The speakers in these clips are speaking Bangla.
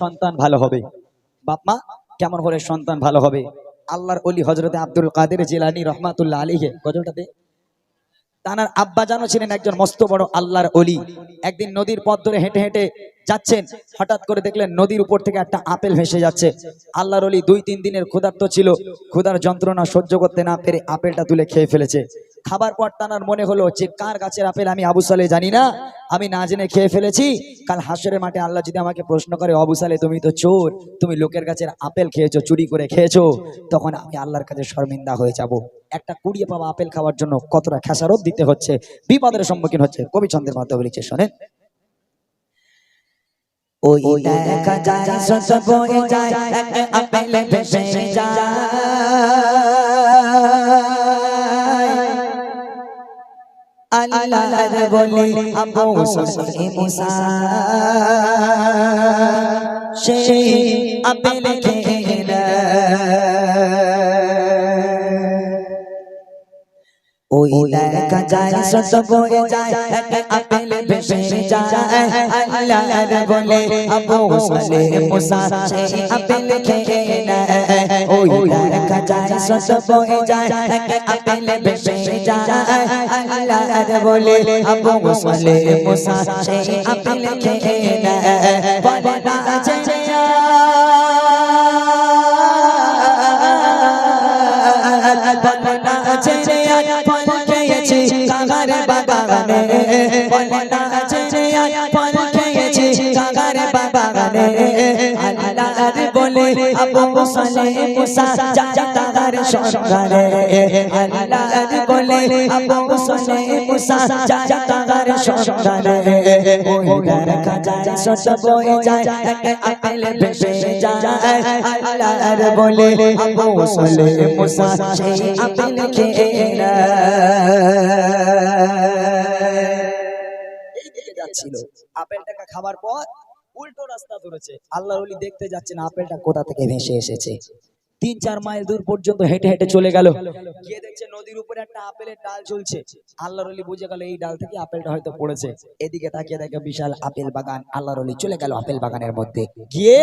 সন্তান ভালো হবে। বাপ মা কেমন হলে সন্তান ভালো হবে? আল্লাহর ওলি হযরতে আব্দুল কাদের জিলানী রহমাতুল্লাহ আলাইহি গজলটাতে তানার আব্বা জানো ছিলেন একজন মস্ত বড় আল্লাহর ওলি। একদিন নদীর পথ ধরে হেঁটে হেঁটে যাচ্ছেন, হঠাৎ করে দেখলেন নদীর উপর থেকে একটা আপেল ভেসে যাচ্ছে। আল্লাহর ওলি 2-3 দিনের ক্ষুধার্ত ছিল, ক্ষুধার যন্ত্রণা সহ্য করতে না পেরে আপেলটা তুলে খেয়ে ফেলেছে। খাবার পর তানার মনে হলো যে কার গাছের আপেল আমি আবু সালে জানি না, আমি না জেনে খেয়ে ফেলেছি। কাল হাসরের মাঠে আল্লাহ যদি আমাকে প্রশ্ন করে আবু সালে তুমি তো চোর, তুমি লোকের গাছের আপেল খেয়েছো, চুরি করে খেয়েছো, তখন আমি আল্লাহর কাছে শর্মিন্দা হয়ে যাব। একটা কুড়িয়ে পাওয়া আপেল খাওয়ার জন্য কতটা খেসারত দিতে হচ্ছে, বিপদের সম্মুখীন হচ্ছে। কবি ছন্দের মাধ্যমে লিখছে, শোনেন। ওই দেখা যায় শত বয়ে যায় আপেল ভেসে যায়, আল্লাহর বলে আবু সালে মুসা সেই আপেল খেয়ে ওই দেখা যায় শত বয়ে যায় আপেল ভেসে যায়, আল্লাহর বলে আবু সালে মুসা সেই আপেল খেয়ে নেয়। ওই দেখা যায় শত বয়ে যায় আপেল ভেসে যায়, আল্লাহর বলে আবু সালে মুসা সেই আপেল খেয়ে নেয়। বলে না যে কাগার বাগানে, বলে না যে ফল খেয়েছি কাগার বাগানে, আল্লাহর বলে আবু সালে মুসা যায় কাগার সন্ধানে, আল্লাহর বলে আবু সালে মুসা যায় কাগার সন্ধানে। ওই দেখা যায় শত বয়ে যায় আপেল ভেসে যায়, আল্লাহর বলে আবু সালে মুসা সেই আপেল খেয়ে ছিল। আপেলটাকে খাবার পর উল্টো রাস্তা ধরেছে। আল্লাহর ওলি দেখতে যাচ্ছেন আপেলটা কোথা থেকে ভেসে এসেছে। 3-4 মাইল দূর পর্যন্ত হেঁটে হেঁটে চলে গেল, গিয়ে দেখছে নদীর উপরে একটা আপেলের ডাল ঝুলছে। আল্লাহর ওলি বুঝে গেল এই ডাল থেকে আপেলটা হয়তো পড়েছে। এদিকে তাকিয়ে দেখে বিশাল আপেল বাগান। আল্লাহর ওলি চলে গেল আপেল বাগানের মধ্যে, গিয়ে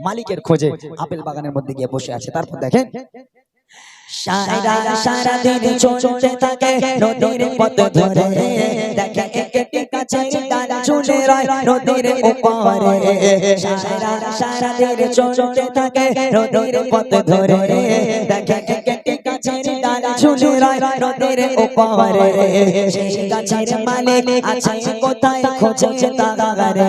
মালিকের খোঁজে আপেল বাগানের মধ্যে গিয়ে বসে আছে। তারপর দেখেন সারা দিন চলতে থাকে নদীর পথ ধরে, দেখে একটি গাছের ডাল ঝুলে রয় নদীর উপরে। সারা দিন চলতে থাকে নদীর পথ ধরে, দেখে একটি গাছের ডাল ঝুলে রয় নদীর উপরে। সেই গাছের মালিক আছে কোথায় খোঁজে তাগারে,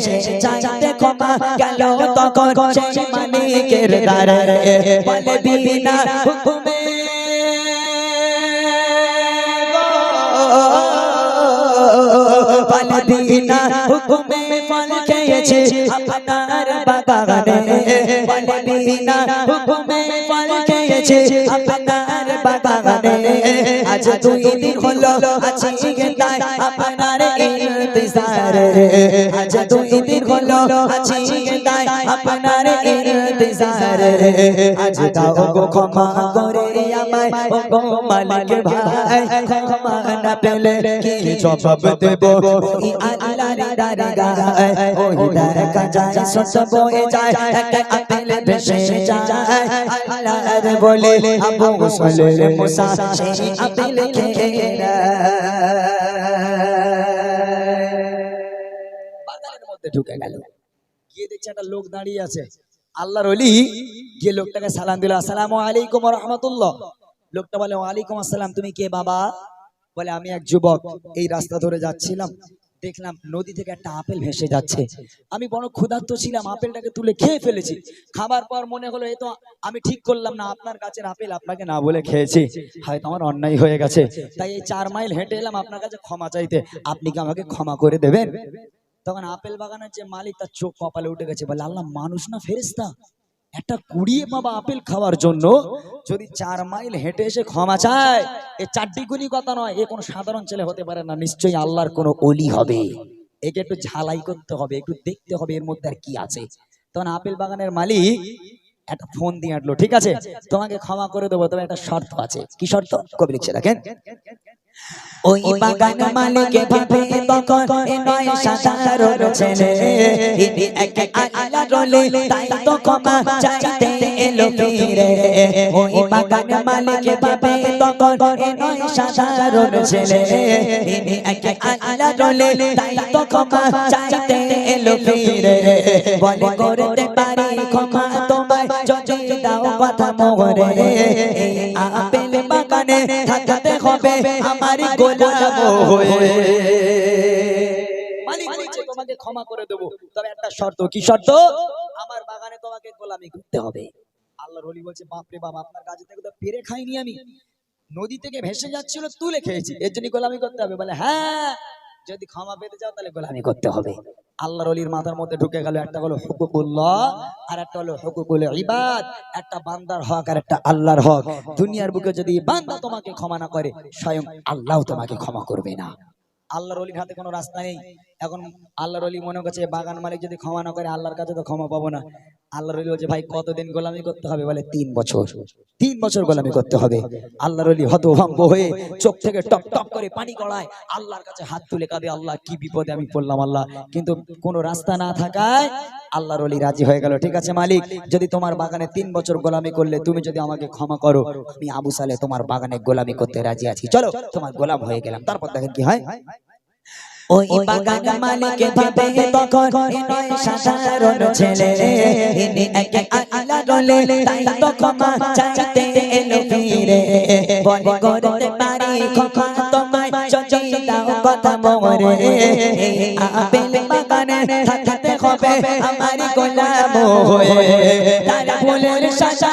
সে চাইতে ক্ষমা গেল তখন সেই মালিকের দ্বারে। বলে বিনা হুকুমে বলে বিনা হুকুমে ফল খেয়েছে আপনার বাগানে, বলে বিনা হুকুমে ফল খেয়েছে আপনার বাগানে। আজ 2 দিন হলো আছি তাই আপনার ইন্তজারে, আজ 2 দিন হলো আছি তাই আপনার ইন্তজারে। আজ দাও গো ক্ষমা করে আমায় ও গো মালিক ভাই, ক্ষমা না পেলে কি জবাব দেব ওই আল্লাহর দরগায়। ওই দেখা যায় শত বয়ে যায় আপেল ভেসে যায়, আল্লাহর বলে আবু সালে মুসা সেই আপেল খেয়ে বাগানের মধ্যে ঢুকে গেল। গিয়ে দেখছে একটা লোক দাঁড়িয়ে আছে। আল্লাহর ওলি গিয়ে লোকটাকে সালাম দিল, আসসালামু আলাইকুম ওয়া রাহমাতুল্লাহ। লোকটা বলে ওয়ালাইকুম আসসালাম, তুমি কে বাবা? বলে আমি এক যুবক, এই রাস্তা ধরে যাচ্ছিলাম, দেখলাম নদী থেকে একটা আপেল ভেসে যাচ্ছে, আমি বড় ক্ষুধার্ত ছিলাম, আপেলটাকে তুলে খেয়ে ফেলেছি। খাবার পর মনে হলো এ তো আমি ঠিক করলাম না, আপনার গাছের আপেল আপনাকে না বলে খেয়েছি, হয়তো আমার অন্যায় হয়ে গেছে, তাই এই 4 মাইল হেঁটে এলাম আপনার কাছে ক্ষমা চাইতে, আপনি কি আমাকে ক্ষমা করে দেবেন? তখন আপেল বাগানের যে মালিক তার চোখ কপালে উঠে গেছে, বলে আল্লাহ মানুষ না ফেরেশতা? একটা কুড়িয়ে পাবা আপেল খাওয়ার জন্য যদি 4 মাইল হেঁটে এসে ক্ষমা চায়, এ চারটিগুনি কথা নয়, এ কোনো সাধারণ ছেলে হতে পারে না, নিশ্চয়ই আল্লাহর কোনো ওলি হবে। একে একটু ঝালাই করতে হবে, একটু দেখতে হবে এর মধ্যে আর কি আছে। তখন আপেল বাগানের মালিক একটা ফোন দিয়ে আনলো, ঠিক আছে তোমাকে ক্ষমা করে দেবো, তবে একটা শর্ত আছে। কি শর্ত? কবি লিখছে দেখেন, ওই বাগান মালিকে ভাবে তখন এ নয় সাধারণ ছেলে, ইনি এক আল্লাহ রলি তাই তো ক্ষমা চাইতে এলো ফিরে। ওই বাগান মালিকে ভাবে তখন এ নয় সাধারণ ছেলে, ইনি এক আল্লাহ রলি তাই তো ক্ষমা চাইতে এলো ফিরে। বলে করতে পারি ক্ষমা তোমায় যদি দাও কথা মোরে, এই আপেল বাগানে থাকতে হবে আমারই গোলাম হয়ে। মালিক বলছে তোমাকে ক্ষমা করে দেবো, তবে একটা শর্ত। কি শর্ত? আমার বাগানে তোমাকে গোলামি করতে হবে। আল্লাহর ওলি বলছে বাপরে বাপ, আপনার কাছে থেকে তো পেরে খাইনি আমি, নদী থেকে ভেসে যাচ্ছিল তুলে খেয়েছি, এর জন্য গোলামি করতে হবে? বলে হ্যাঁ, যদি ক্ষমা পেতে চাও তাহলে গোলামি করতে হবে। আল্লাহর ওলির মাথার মধ্যে ঢুকে গেল, একটা হলো হুকুকুল্লাহ আর একটা হলো হুকুকুল ইবাদ, একটা বান্দার হক আর একটা আল্লাহর হক। দুনিয়ার বুকে যদি বান্দা তোমাকে ক্ষমা না করে, স্বয়ং আল্লাহ তোমাকে ক্ষমা করবে না। আল্লাহর ওলির হাতে কোনো রাস্তা নেই। এখন আল্লাহর ওলি মনে করছে বাগান মালিক যদি ক্ষমা না করে আল্লাহর কাছে তো ক্ষমা পাবো না। আল্লাহর ওলি বলছে ভাই কতদিন গোলামি করতে হবে? বলে 3 বছর। 3 বছর গোলামি করতে হবে। আল্লাহর ওলি হতভম্ব হয়ে চোখ থেকে টপ টপ করে পানি গড়ায়, আল্লাহর কাছে হাত তুলে কাঁদে, আল্লাহ কি বিপদে আমি পড়লাম আল্লাহ। কিন্তু কোনো রাস্তা না থাকায় আল্লাহর ওলি রাজি হয়ে গেল। ঠিক আছে মালিক, যদি তোমার বাগানে 3 বছর গোলামি করলে তুমি যদি আমাকে ক্ষমা করো, আমি আবু সালে তোমার বাগানে গোলামি করতে রাজি আছি, চলো তোমার গোলাম হয়ে গেলাম। তারপর দেখেন কি হয়। ওই বাগান মালিকে ভাবে তখন এ নয় সাধারণ ছেলে, ইনি এক আল্লাহ রলি তাই তো ক্ষমা চাইতে এলো ফিরে। বলে করতে পারি ক্ষমা তোমায় যদি দাও কথা মোরে, এই আপেল বাগানে থাকতে হবে আমারই গোলাম হয়ে। তার ফুলের সাজা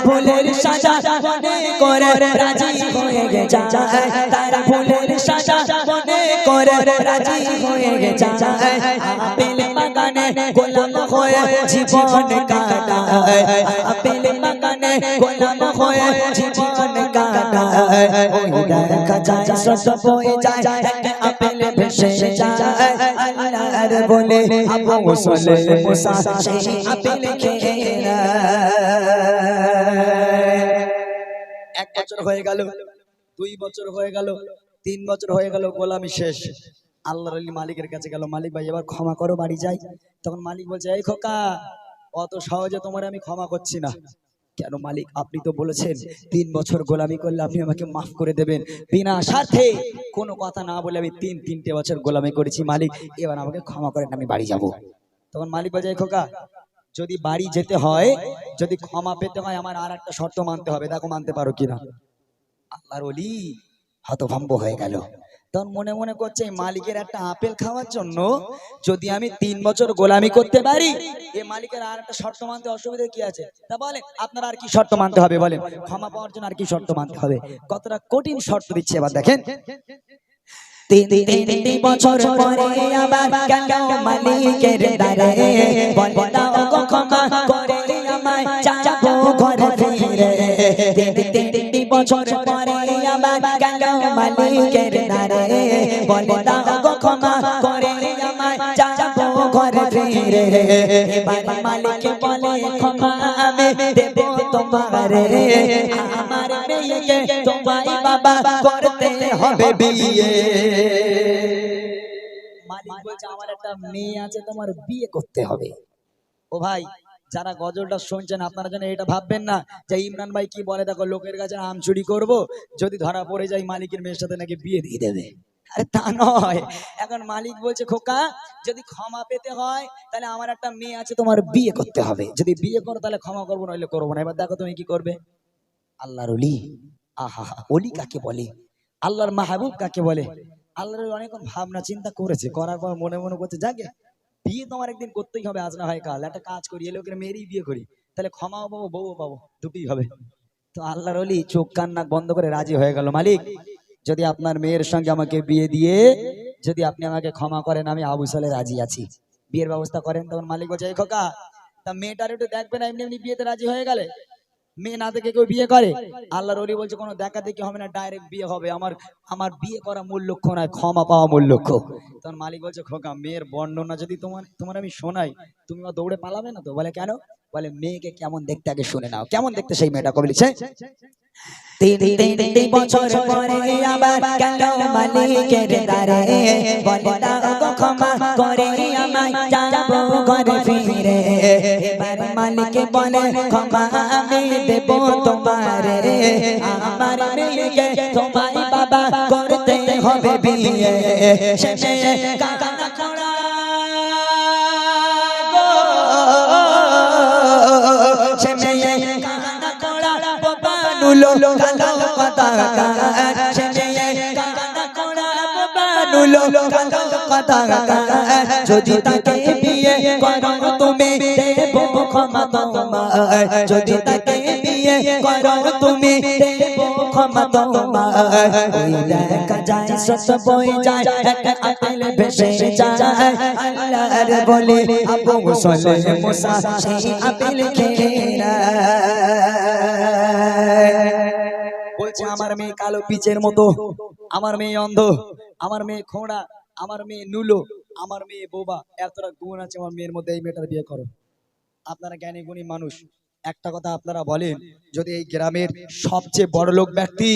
ফুলের সাজা মনে করে রাজি হয়ে যায়, তারা ফুলের সাজা মনে করে রাজি হয়ে যায়। আপেল বাগানে গোলাম হয়ে জীবন কাটায়, আপেল বাগানে গোলাম হয়ে জীবন কাটায়। ওই দেখা যায় সব হয়ে যায়, আপেল ভেসে যায়, আল্লাহর বলে আবু সালে মুসা সেই আপেল খেয়ে নেয়। 1 বছর হয়ে গেল, 2 বছর হয়ে গেল, 3 বছর হয়ে গেল, গোলামি শেষ। আল্লাহর ওলি মালিকের কাছে গেল, মালিক ভাই এবার ক্ষমা করো, বাড়ি যাই। তখন মালিক বলছে এই খোকা, অত সহজে তোমার আমি ক্ষমা করছি না। কেন মালিক? আপনি তো বলেছেন 3 বছর গোলামি করলে আপনি আমাকে মাফ করে দেবেন। বিনা স্বার্থে কোনো কথা না বলে আমি 3টে বছর গোলামি করেছি মালিক, এবার আমাকে ক্ষমা করেন, আমি বাড়ি যাব। তখন মালিক বলছে এই খোকা, যদি বাড়ি যেতে হয়, যদি ক্ষমা পেতে হয়, আমার আর একটা শর্ত মানতে হবে, দেখো মানতে পারো কিনা। আল্লাহর ওলি হতভম্ব হয়ে গেল। তখন মনে মনে করছে মালিকের একটা আপেল খাওয়ার জন্য যদি আমি 3 বছর গোলামি করতে পারি, এই মালিকের আর একটা শর্ত মানতে অসুবিধা কি আছে? তা বলেন আপনারা আর কি শর্ত মানতে হবে? বলেন ক্ষমা পাওয়ার জন্য আর কি শর্ত মানতে হবে? কতটা কঠিন শর্ত দিচ্ছে এবার দেখেন। 3 বছর পরে আবার গেল মালিকের দ্বারে, বলে দাও গো ক্ষমা করে আমায় যাবো ঘরে ফিরে। 3 বছর পরে আবার গেল মালিকের দ্বারে, বলে দাও গো ক্ষমা করে আমায় যাবো ঘরে ফিরে। এবার মালিক বলে ক্ষমা আমি দেব তোমারে, আমার মেয়েকে তোমায় বাবা করতে হবে বিয়ে। মালিক বলছে আমার একটা মেয়ে আছে, তোমার বিয়ে করতে হবে। ও ভাই, যারা গজলটা শুনছেন আপনারা যেন এটা ভাববেন না যে ইমরান ভাই কি বলে, দেখো লোকের কাছে আম চুরি করবো, যদি ধরা পড়ে যায় মালিকের মেয়ের সাথে নাকি বিয়ে দিয়ে দেবে। আরে তা নয়, এখন মালিক বলছে খোকা, যদি ক্ষমা পেতে হয় তাহলে আমার একটা মেয়ে আছে, তোমার বিয়ে করতে হবে। যদি বিয়ে করো তাহলে ক্ষমা করবো, নইলে করবো না। এবার দেখো তুমি কি করবে। আল্লাহর ওলি, আহা ওলি কাকে বলে, আল্লাহর মাহবুব কাকে বলে। আল্লাহর অনেক ভাবনা চিন্তা করেছে, করার পর মনে মনে করছে যাকে বিয়ে তোমার একদিন করতেই হবে, আজ না হয় কাল। একটা কাজ করি, এ লোকের মেয়েরই বিয়ে করি, তাহলে ক্ষমাও পাবো বউও পাবো, দুটোই হবে। তো আল্লাহর ওলি চোখ কান নাক বন্ধ করে রাজি হয়ে গেল, মালিক যদি আপনার মেয়ের সঙ্গে আমাকে বিয়ে দিয়ে যদি আপনি আমাকে ক্ষমা করেন, আমি আবু সালে রাজি আছি, বিয়ের ব্যবস্থা করেন। তখন মালিক বলছে এই খোকা, তা মেয়েটার একটু দেখবে না, এমনি এমনি বিয়েতে রাজি হয়ে গেলে? মেয়ে না দেখে কেউ বিয়ে করে? আল্লাহর ওলি বলছে কোনো দেখা দেখি হবে না, ডাইরেক্ট বিয়ে হবে। আমার আমার বিয়ে করা মূল লক্ষ্য নয়, ক্ষমা পাওয়া মূল লক্ষ্য। তখন মালিক বলছে খোকা, মেয়ের বর্ণনা যদি তোমার তোমার আমি শোনাই, তুমি দৌড়ে পালাবে না তো? বলে কেন? বলে মেয়েকে কেমন দেখতে আগে শুনে নাও। কেমন দেখতে সেই মেয়েটা কবি লিখছে। তিন বছর পরে আবার গেল মালিকের দ্বারে, বলে দাও গো ক্ষমা করে আমায়, যাব ঘরে ফিরে। এবার মালিক বলে ক্ষমা আমি দেব তোমারে, আমার মেয়েকে তোমায় বাবা করতে হবে বিয়ে। সে মেয়ে কান্না করা গো, সে মেয়ে কান্না করা বাবা নুলো কালো কথা, সে মেয়ে কান্না করা বাবা নুলো কালো কথা। যদি তাকে বিয়ে করো তুমি দেব ক্ষমা তোমায়, যদি তাকে বিয়ে করো তুমি দেব ক্ষমা তোমায়। ওই দেখা যায় সস বই যায়, এক আপেল ভেসে যায়, আল্লাহর বলে আবু মুসলে মুসা সেই আপেল খেয়ে বলছে আমার মেয়ে কালো পিচের মতো, আমার মেয়ে অন্ধ, আমার মেয়ে খোঁড়া, আমার মেয়ে নুলো, আমার মেয়ে বোবা, এতটা গুণ আছে আমার মেয়ের মধ্যে, এই মেয়েটার বিয়ে করো। আপনারা জ্ঞানী গুণী মানুষ, একটা কথা আপনারা বলেন, যদি এই গ্রামের সবচেয়ে বড় লোক ব্যক্তি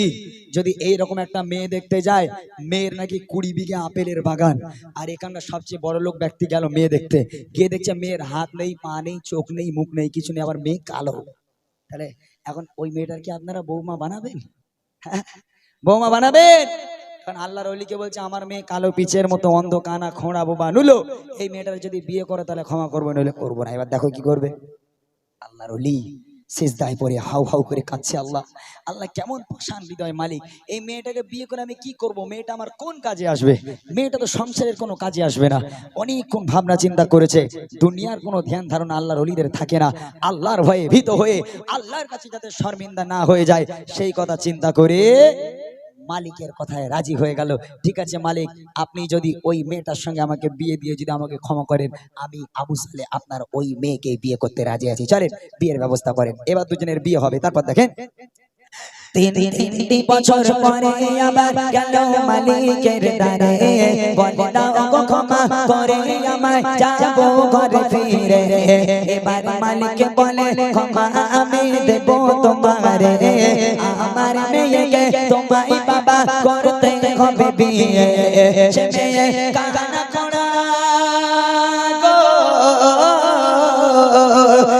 যদি এই রকম একটা মেয়ে দেখতে যায়, মেয়ের নাকি 20 বিঘা আপেলের বাগান, আর এখানকার সবচেয়ে বড় লোক ব্যক্তি গেল মেয়ে দেখতে, গিয়ে দেখছে মেয়ের হাত নেই, পা নেই, চোখ নেই, মুখ নেই, কিছু নেই, আবার মেয়ে কালো, তাহলে এখন ওই মেয়েটার কি আপনারা বৌমা বানাবেন? হ্যাঁ, বৌমা বানাবেন? কারণ আল্লাহর ওলিকে বলছে আমার মেয়ে কালো পিচের মতো, অন্ধ, কানা, খোঁড়া, বোবা, নুলো, এই মেয়েটার যদি বিয়ে করে তাহলে ক্ষমা করবো, নইলে করবো না। এবার দেখো কি করবে। আল্লাহর ওলি সিজদায় পড়ে হাউ হাউ করে কাঁদছে। আল্লাহ, আল্লাহ কেমন পাষাণ হৃদয় মালিক, এই মেয়েটাকে বিয়ে করে আমি কি করব? মেয়েটা আমার কোন কাজে আসবে? মেয়েটা তো সংসারের কোনো কাজে আসবে না। অনেকক্ষণ ভাবনা চিন্তা করেছে, দুনিয়ার কোনো ধ্যান ধারণা আল্লাহর ওলিদের থাকে না। আল্লাহর ভয়ে ভীত হয়ে আল্লাহর কাছে যাতে শর্মিন্দা না হয়ে যায়, সেই কথা চিন্তা করে মালিকের কথায় রাজি হয়ে গেল। ঠিক আছে মালিক, আপনি যদি ওই মেয়েটার সঙ্গে আমাকে বিয়ে দিয়ে যদি আমাকে ক্ষমা করেন, আমি আবু সালে আপনার ওই মেয়েকে বিয়ে করতে রাজি আছি, চলেন বিয়ের ব্যবস্থা করেন। এবার দুজনের বিয়ে হবে। তারপর দেখেন তিন বছর পরে আবার গেল মালিকের দ্বারে, বলে দাও গো ক্ষমা করে আমায়, যাব ঘরে ফিরে। এবার মালিক বলে ক্ষমা আমি দেব তোমারে, আমার মেয়েকে তোমায় বাবা করতে হবে বিয়ে। সে মেয়ে কান্না করা গো,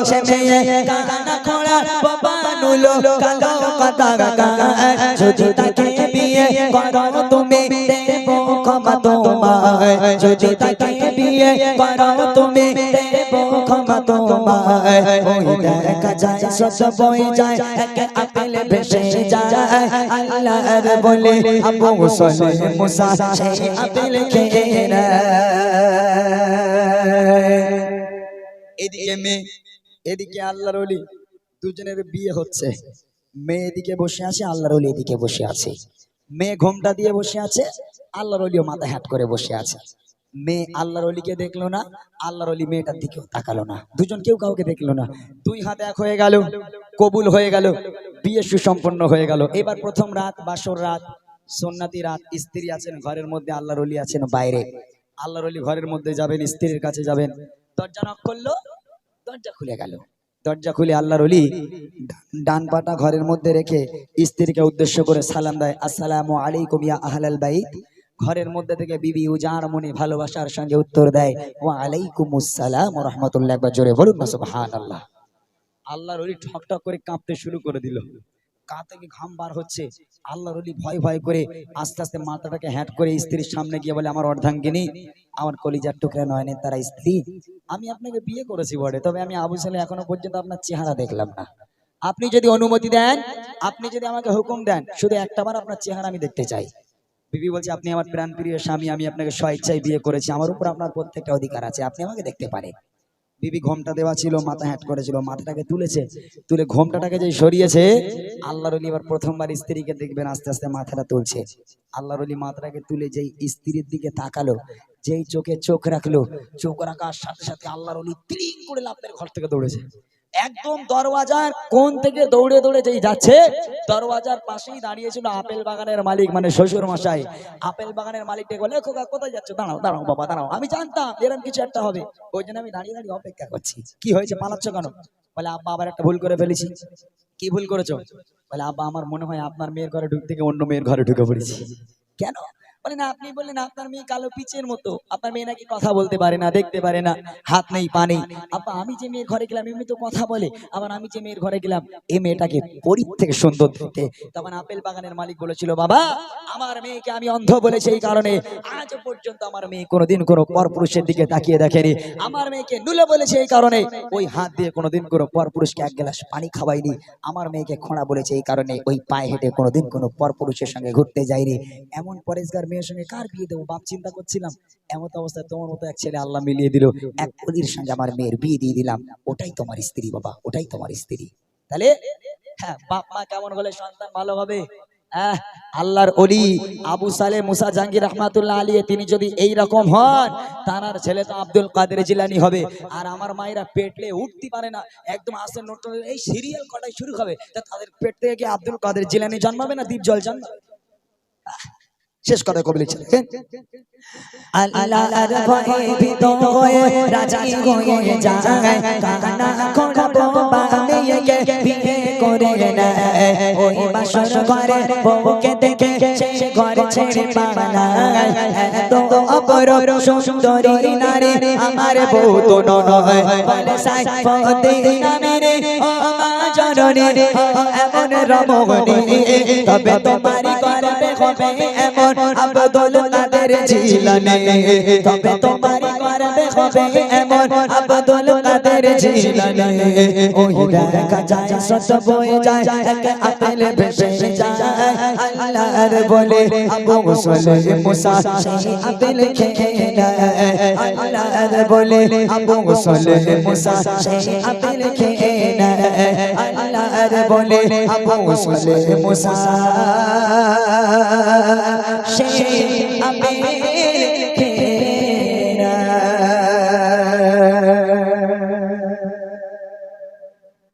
সে মেয়ে কান্না করা বাবা নুলো কালো কথা। যদি তাকে বিয়ে করো তুমি দেব ক্ষমা তোমায়, যদি তাকে বিয়ে করো তুমি দেব ক্ষমা তোমায়। ওই দেখা যায় সস বই যায়, এক আপেল ভেসে যায়, আল্লাহর বলে আবু মুসলে মুসা সেই আপেল খেয়ে এদিকে মেয়ে, এদিকে আল্লাহর ওলি, দুজনের বিয়ে হচ্ছে। মেয়ে এদিকে বসে আছে, আল্লাহর ওলি এদিকে বসে আছে। মেয়ে ঘোমটা দিয়ে বসে আছে, আল্লাহর ওলিও মাথা হ্যাট করে বসে আছে। মেয়ে আল্লাহর ওলিকে দেখলো না, আল্লাহর ওলি মেয়েটার দিকেও তাকালো না, দুজন কেউ কাউকে দেখলো না। দুই হাত এক হয়ে গেল, কবুল হয়ে গেল, বিয়ে সুসম্পন্ন হয়ে গেল। এবার প্রথম রাত, বাসর রাত, সুন্নাতি রাত। স্ত্রী আছেন ঘরের মধ্যে, আল্লাহর ওলি আছেন বাইরে। আল্লাহর ওলি ঘরের মধ্যে যাবেন, স্ত্রীর কাছে যাবেন, দরজা নক করলো, দরজা খুলে গেল। দরজা খুলে আল্লাহর ওলি ডান পাটা ঘরের মধ্যে রেখে স্ত্রীকে উদ্দেশ্য করে সালাম দেয়, আসসালামু আলাইকুম ইয়া আহলাল বাইত। ঘরের মধ্যে থেকে বিবি উজাড় মনে ভালোবাসার সঙ্গে উত্তর দেয়, ওয়া আলাইকুমুস সালাম ওয়া রাহমাতুল্লাহ। একবার জোরে বলুন না সুবহানাল্লাহ। আল্লাহর ওলি ঠক ঠক করে কাঁপতে শুরু করে দিল, গা থেকে ঘাম বার হচ্ছে। আল্লাহর ওলি ভয় ভয় করে আস্তে আস্তে মাথাটাকে হ্যাট করে স্ত্রীর সামনে গিয়ে বলে, আমার অর্ধাঙ্গিনী, আমার কলিজার টুকরা নয়নের তারা স্ত্রী, আমি আপনাকে বিয়ে করেছি বটে, তবে আমি আবু সালে এখনো পর্যন্ত আপনার চেহারা দেখলাম না। আপনি যদি অনুমতি দেন, আপনি যদি আমাকে হুকুম দেন, শুধু একটাবার আপনার চেহারা আমি দেখতে চাই। বিবি বলছে, আপনি আমার প্রাণ প্রিয় স্বামী, আমি আপনাকে স্বেচ্ছায় বিয়ে করেছি, আমার উপর আপনার প্রত্যেকটা অধিকার আছে, আপনি আমাকে দেখতে পারেন। বিবি ঘোমটা দেওয়া ছিল, মাথা হ্যাট করেছিল, মাথাটাকে তুলেছে, তুলে ঘোমটাটাকে যে সরিয়েছে, আল্লাহর ওলি এবার প্রথমবার স্ত্রীকে দেখবেন আস্তে আস্তে মাথাটা তুলছে। আল্লাহর ওলি মাথাটাকে তুলে যেই স্ত্রীর দিকে তাকালো, যেই চোখে চোখ রাখলো, চোখ রাখার সাথে সাথে আল্লাহর ওলি তিরিং করে লাফ মেরে ঘর থেকে দৌড়েছে। একদম দরওয়াজার কোণ থেকে দৌড়ে দৌড়ে যেই যাচ্ছে, দরওয়াজার পাশেই দাঁড়িয়েছিল আপেল বাগানের মালিক, মানে শ্বশুর মশাই। আপেল বাগানের মালিককে বলে, খোকা কোথায় যাচ্ছ? দাঁড়াও দাঁড়াও বাবা দাঁড়াও, আমি জানতাম এরকম কিছু একটা হবে, ওই জন্য আমি দাঁড়িয়ে দাঁড়িয়ে অপেক্ষা করছি। কি হয়েছে, পালাচ্ছ কেন? বলে আব্বা আবার একটা ভুল করে ফেলেছি। কি ভুল করেছো? বলে আব্বা আমার মনে হয় আপনার মেয়ের ঘরে ঢুকতে গিয়ে অন্য মেয়ের ঘরে ঢুকে পড়েছি। কেন? বলে না, আপনি বললেন আপনার মেয়ে কালো পিচের মতো, আপনার মেয়ে নাকি কথা বলতে পারে না, দেখতে পারে না, হাত নেই পা নেই। আব্বা আমি যে মেয়ের ঘরে গেলাম এমনি তো কথা বলে, আবার আমি যে মেয়ের ঘরে গেলাম এই মেয়েটাকে পরীর থেকে সুন্দর দেখতে। তখন আপেল বাগানের মালিক বলেছিল, বাবা আমার মেয়েকে আমি অন্ধ বলে সেই কারণে আজ পর্যন্ত আমার মেয়ে কোনোদিন কোনো পরপুরুষের দিকে তাকিয়ে দেখেনি। আমার মেয়েকে নুলে বলেছে এই কারণে ওই হাত দিয়ে কোনোদিন কোনো পরপুরুষকে এক গ্লাস পানি খাওয়াইনি। আমার মেয়েকে খোঁড়া বলেছে এই কারণে ওই পায়ে হেঁটে কোনোদিন কোনো পরপুরুষের সঙ্গে ঘুরতে যায়নি। এমন পরেশগার মেয়ের সঙ্গে কার বিয়ে দেবো বাপ চিন্তা করছিলাম, এমন অবস্থায় তোমার মতো এক ছেলে আল্লাহ মিলিয়ে দিল, এক অলির সঙ্গে আমার মেয়ের বিয়ে দিয়ে দিলাম। ওটাই তোমার স্ত্রী বাবা, ওটাই তোমার স্ত্রী। তাহলে হ্যাঁ, বাপ মা কেমন হলে সন্তান ভালো হবে? আল্লাহর ওলি আবু সালে মুসা জাহাঙ্গীর রহমাতুল্লাহ আলী, তিনি যদি এই রকম হন, তার ছেলে তো আব্দুল কাদের জিলানী হবে। আর আমার মায়েরা পেটলে উঠতে পারে না, একদম আসেন নট এই সিরিয়াল কটাই শুরু হবে, তা তাদের পেট থেকে কি আব্দুল কাদের জিলানী জন্মাবে না দীপ জল জন্মাবে? শেষ কথা কবলি ছিল আল্লাহর ভয়ে ভীত হয়ে রাজি হয়ে যায়, কান্না করবো বানিয়ে বিয়ে করে নেয়। ওই বাসর ঘরে বউকে দেখে সে ঘরে ছেড়ে পালায়। এত অপরূপ সুন্দরী নারী আমার বউ তো নয়, বলে সাইফুদ্দিন আমিরে ও মা জননী এমন রমণী, তবে তোমারই করবে হবে এমন আব্দুল কাদের জিলানী, তবে তোমারই করবে হবে এমন আব্দুল কাদের জিলানী। ওই দেখা যায় সত বয়ে যায় এক আপেল ভেসে যায়, আল্লাহর বলে আবু সালে মুসা সেই আপেল খেয়ে নেয়। আল্লাহর বলে আবু সালে মুসা সেই আপেল খেয়ে নেয়। আল্লাহর বলে আবু সালে মুসা সেই আপেল খেয়ে নেয়।